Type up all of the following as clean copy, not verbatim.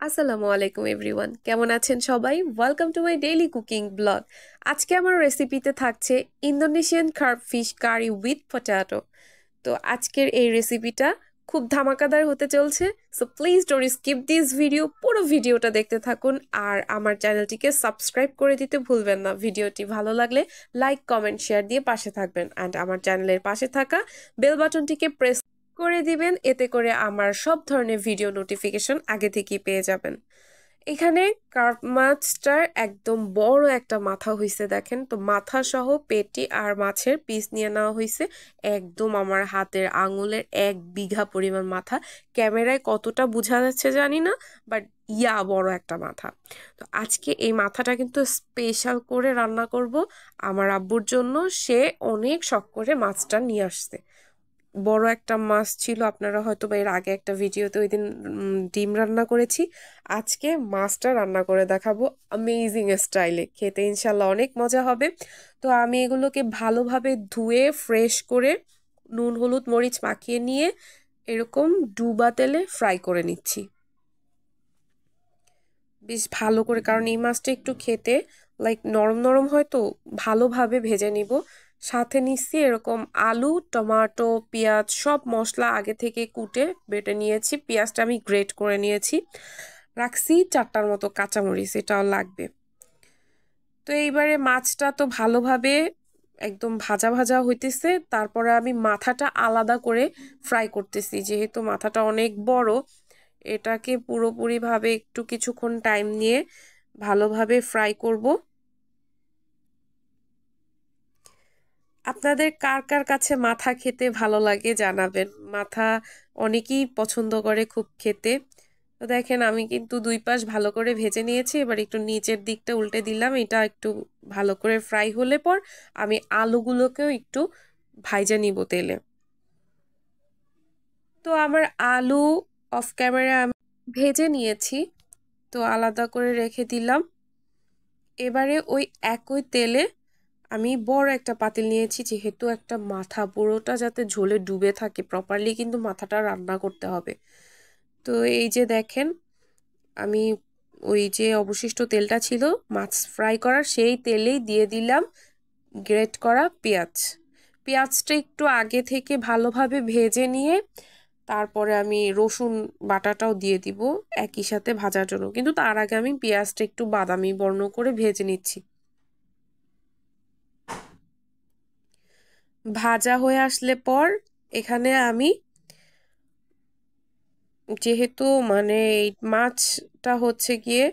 আসসালামু আলাইকুম এভরিওয়ান, কেমন আছেন সবাই? Welcome to my daily cooking blog. আজকে আমার রেসিপিতে থাকছে Indonesian carp fish curry with potato. তো আজকের এই রেসিপিটা খুব ধামাকাদার হতে চলছে। So please don't skip this video, পুরো ভিডিওটা দেখতে থাকুন আর আমার চ্যানেলটিকে সাবস্ক্রাইব করে দিতে ভুলবেন না। ভিডিওটি ভালো লাগলে লাইক, কমেন্ট, শেয়ার দিয়ে পাশে থাকবেন অ্যান্ড আমার চ্যানেলের পাশে থাকা বেল বাটনটিকে প্রেস করে দিবেন, এতে করে আমার সব ধরনের ভিডিও নোটিফিকেশন আগে থেকেই পেয়ে যাবেন। এখানে কার্প মাছটার একদম বড় একটা মাথা হইছে, দেখেন তো, মাথা সহ পেটি আর মাছের পিস নিয়ে নেওয়া হয়েছে। একদম আমার হাতের আঙুলের 1 বিঘা পরিমাণ মাথা। ক্যামেরায় কতটা বোঝা যাচ্ছে জানি না, বাট বড় একটা মাথা। তো আজকে এই মাথাটা কিন্তু স্পেশাল করে রান্না করব আমার আব্বুর জন্য। সে অনেক শখ করে মাছটা নিয়ে আসছে। বড় একটা মাছ ছিল, আপনারা হয়তো বা এর আগে একটা ভিডিওতে ওই দিন ডিম রান্না করেছি। আজকে মাছটা রান্না করে দেখাবো অ্যামেজিং স্টাইলে, খেতে ইনশাল্লাহ অনেক মজা হবে। তো আমি এগুলোকে ভালোভাবে ধুয়ে ফ্রেশ করে নুন হলুদ মরিচ মাখিয়ে নিয়ে এরকম ডুবা তেলে ফ্রাই করে নিচ্ছি বেশ ভালো করে, কারণ এই মাছটা একটু খেতে লাইক নরম নরম হয়, তো ভালোভাবে ভেজে নিব। সাথে নিচ্ছি এরকম আলু, টমেটো, পেঁয়াজ, সব মশলা আগে থেকে কুটে বেটে নিয়েছি। পেঁয়াজটা আমি গ্রেট করে নিয়েছি। রাখছি 4টার মতো কাঁচামরিচ, এটাও লাগবে। তো এইবারে মাছটা তো ভালোভাবে একদম ভাজা ভাজা হইতেছে, তারপরে আমি মাথাটা আলাদা করে ফ্রাই করতেছি। যেহেতু মাথাটা অনেক বড়, এটাকে পুরোপুরিভাবে একটু কিছুক্ষণ টাইম নিয়ে ভালোভাবে ফ্রাই করব। আপনাদের কার কার কাছে মাথা খেতে ভালো লাগে জানাবেন। মাথা অনেকেই পছন্দ করে খুব খেতে। তো দেখেন আমি কিন্তু 2 পাশ ভালো করে ভেজে নিয়েছি। এবার একটু নিচের দিকটা উল্টে দিলাম। এটা একটু ভালো করে ফ্রাই হলে পর আমি আলুগুলোকেও একটু ভাইজা নিব তেলে। তো আমার আলু অফ ক্যামেরা আমি ভেজে নিয়েছি, তো আলাদা করে রেখে দিলাম। এবারে ওই একই তেলে আমি বড় একটা পাতিল নিয়েছি, যেহেতু একটা মাথা পুরোটা যাতে ঝোলে ডুবে থাকে প্রপারলি, কিন্তু মাথাটা রান্না করতে হবে। তো এই যে দেখেন, আমি ওই যে অবশিষ্ট তেলটা ছিল মাছ ফ্রাই করার, সেই তেলেই দিয়ে দিলাম গ্রেট করা পেঁয়াজ। পেঁয়াজটা একটু আগে থেকে ভালোভাবে ভেজে নিয়ে তারপরে আমি রসুন বাটাটাও দিয়ে দিব একই সাথে ভাজার জন্য, কিন্তু তার আগে আমি পেঁয়াজটা একটু বাদামি বর্ণ করে ভেজে নিচ্ছি। ভাজা হয়ে আসলে পর এখানে আমি, যেহেতু মানে এই মাছটা হচ্ছে গিয়ে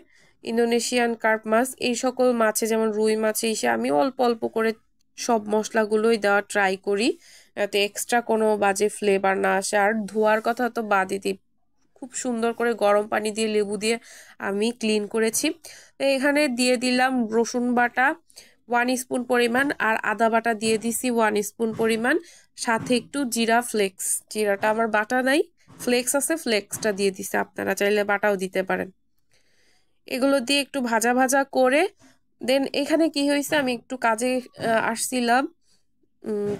ইন্দোনেশিয়ান কার্প মাছ, এই সকল মাছে যেমন রুই মাছে এসে আমি অল্প অল্প করে সব মশলাগুলোই দেওয়া ট্রাই করি, যাতে এক্সট্রা কোনো বাজে ফ্লেভার না আসে। আর ধোয়ার কথা তো বাদই দিই, খুব সুন্দর করে গরম পানি দিয়ে লেবু দিয়ে আমি ক্লিন করেছি। তো এখানে দিয়ে দিলাম রসুন বাটা 1 স্পুন পরিমাণ, আর আদা বাটা দিয়ে দিছি 1 স্পুন পরিমাণ। সাথে একটু জিরা ফ্লেক্স, জিরাটা আমার বাটা নাই, ফ্লেক্স আছে, ফ্লেক্সটা দিয়ে দিছে, আপনারা চাইলে বাটাও দিতে পারেন। এগুলো দিয়ে একটু ভাজা ভাজা করে দেন এখানে কি হয়েছে, আমি একটু কাজে আসছিলাম,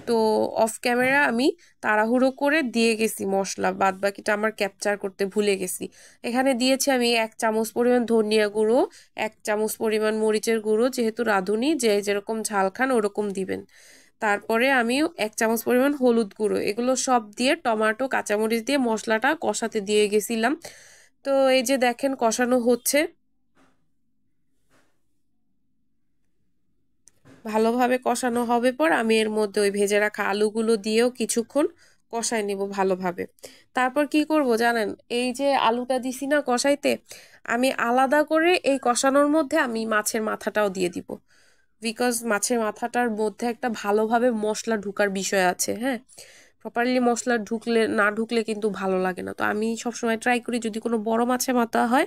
তো অফ ক্যামেরা আমি তাড়াহুড়ো করে দিয়ে গেছি মশলা, বাদ বাকিটা আমার ক্যাপচার করতে ভুলে গেছি। এখানে দিয়েছি আমি 1 চামচ পরিমাণ ধনিয়া গুঁড়ো, 1 চামচ পরিমাণ মরিচের গুঁড়ো, যেহেতু রাঁধুনি যে যেরকম ঝাল খান ওরকম দিবেন। তারপরে আমি 1 চামচ পরিমাণ হলুদ গুঁড়ো, এগুলো সব দিয়ে টমেটো কাঁচামরিচ দিয়ে মশলাটা কষাতে দিয়ে গেছিলাম। তো এই যে দেখেন কষানো হচ্ছে, ভালোভাবে কষানো হবে পর আমি এর মধ্যে ওই ভেজে রাখা আলুগুলো দিয়েও কিছুক্ষণ কষাই নিব ভালোভাবে। তারপর কি করব জানেন, এই যে আলুটা দিছি না কষাইতে, আমি আলাদা করে এই কষানোর মধ্যে আমি মাছের মাথাটাও দিয়ে দিব। বিকজ মাছের মাথাটার মধ্যে একটা ভালোভাবে মশলা ঢুকার বিষয় আছে, হ্যাঁ। প্রপারলি মশলা না ঢুকলে কিন্তু ভালো লাগে না। তো আমি সবসময় ট্রাই করি, যদি কোনো বড় মাছের মাথা হয়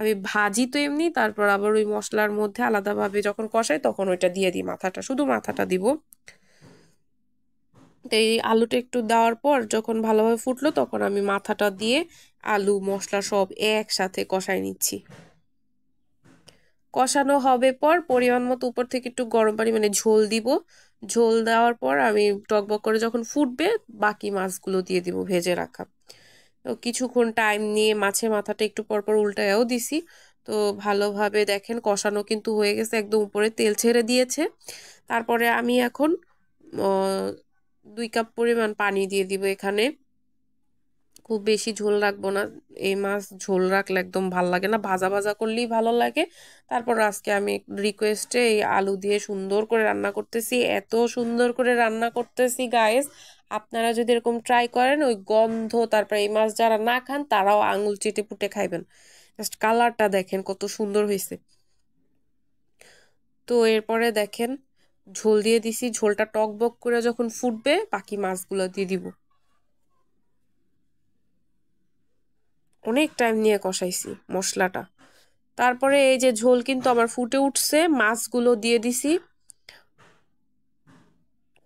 আমি ভাজি তো এমনি, তারপর আবার ওই মশলার মধ্যে আলাদাভাবে যখন কষাই তখন ওইটা দিয়ে দিই, মাথাটা, শুধু মাথাটা দিব। তো এই আলুটা একটু দেওয়ার পর যখন ভালোভাবে ফুটলো তখন আমি মাথাটা দিয়ে আলু মশলা সব একসাথে কষাই নিচ্ছি। কষানো হবে পর পরিমাণ মতো উপর থেকে একটু গরম পানি মানে ঝোল দিব। ঝোল দেওয়ার পর আমি টকবক করে যখন ফুটবে বাকি মাছগুলো দিয়ে দিব ভেজে রাখা। তো কিছুক্ষণ টাইম নিয়ে মাছের মাথাটা একটু পরপর উল্টায়ও দিছি। তো ভালোভাবে দেখেন কষানো কিন্তু হয়ে গেছে, একদম উপরে তেল ছেড়ে দিয়েছে। তারপরে আমি এখন 2 কাপ পরিমাণ পানি দিয়ে দিব এখানে। খুব বেশি ঝোল রাখবো না, এই মাছ ঝোল রাখলে একদম ভাল লাগে না, ভাজা ভাজা করলেই ভালো লাগে। তারপর আজকে আমি রিকোয়েস্টে এই আলু দিয়ে সুন্দর করে রান্না করতেছি, এত সুন্দর করে রান্না করতেছি গাইস। আপনারা যদি এরকম ট্রাই করেন, ওই গন্ধ, তারপর এই মাছ যারা না খান তারাও আঙুল চেটে পুটে খাইবেন। জাস্ট কালারটা দেখেন কত সুন্দর হয়েছে। তো এরপরে দেখেন ঝোল দিয়ে দিছি, ঝোলটা টকবক করে যখন ফুটবে বাকি মাছগুলো দিয়ে দিব। অনেক টাইম নিয়ে কষাইছি মশলাটা। তারপরে এই যে ঝোল কিন্তু আমার ফুটে উঠছে, মাছগুলো দিয়ে দিছি।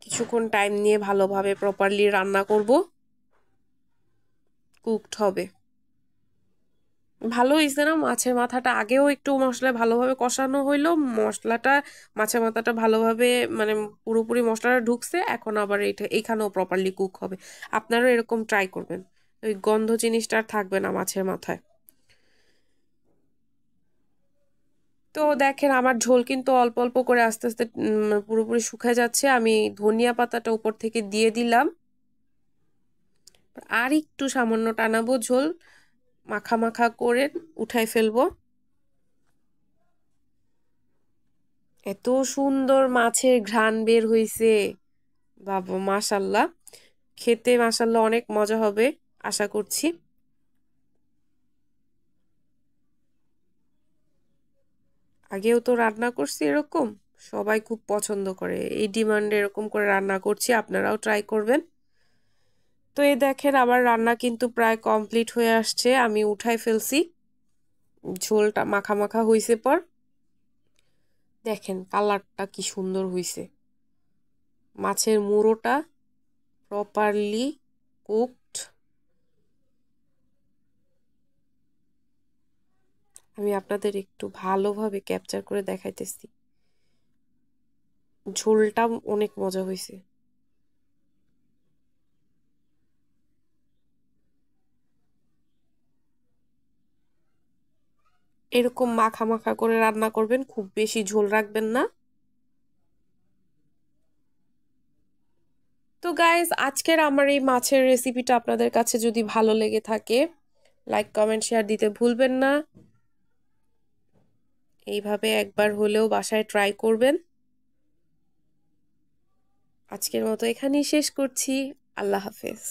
কিছুক্ষণ টাইম নিয়ে ভালোভাবে প্রপারলি রান্না করব, কুকড হবে। ভালো হয়েছে না? মাছের মাথাটা আগেও একটু মশলায় ভালোভাবে কষানো হইলো, মশলাটা মাছের মাথাটা ভালোভাবে মানে পুরোপুরি মশলাটা ঢুকছে, এখন আবার এইখানেও প্রপারলি কুক হবে। আপনারাও এরকম ট্রাই করবেন, ওই গন্ধ জিনিসটা আর থাকবে না মাছের মাথায়। তো দেখেন আমার ঝোল কিন্তু অল্প অল্প করে আস্তে আস্তে পুরোপুরি শুকিয়ে যাচ্ছে। আমি ধনিয়া পাতাটা উপর থেকে দিয়ে দিলাম, আর একটু সামান্য টানাবো ঝোল, মাখা মাখা করে উঠাই ফেলবো। এত সুন্দর মাছের ঘ্রাণ বের হইছে, বাবা মাশাল্লাহ। খেতে মাশাল্লাহ অনেক মজা হবে আশা করছি। আগেও তো রান্না করছি এরকম, সবাই খুব পছন্দ করে, এই ডিমান্ডে এরকম করে রান্না করছি, আপনারাও ট্রাই করবেন। তো এই দেখেন আমার রান্না কিন্তু প্রায় কমপ্লিট হয়ে আসছে, আমি উঠাই ফেলছি। ঝোলটা মাখা মাখা হইছে পর দেখেন কালারটা কি সুন্দর হইছে, মাছের মুড়োটা প্রপারলি কুকড। আমি আপনাদের একটু ভালোভাবে ক্যাপচার করে দেখাইতেছি, ঝোলটা অনেক মজা হয়েছে। এরকম মাখা মাখা করে রান্না করবেন, খুব বেশি ঝোল রাখবেন না। তো গাইজ আজকের আমার এই মাছের রেসিপিটা আপনাদের কাছে যদি ভালো লেগে থাকে, লাইক কমেন্ট শেয়ার দিতে ভুলবেন না। এইভাবে একবার হলেও বাসায় ট্রাই করবেন। আজকের মতো এখানেই শেষ করছি। আল্লাহ হাফেজ।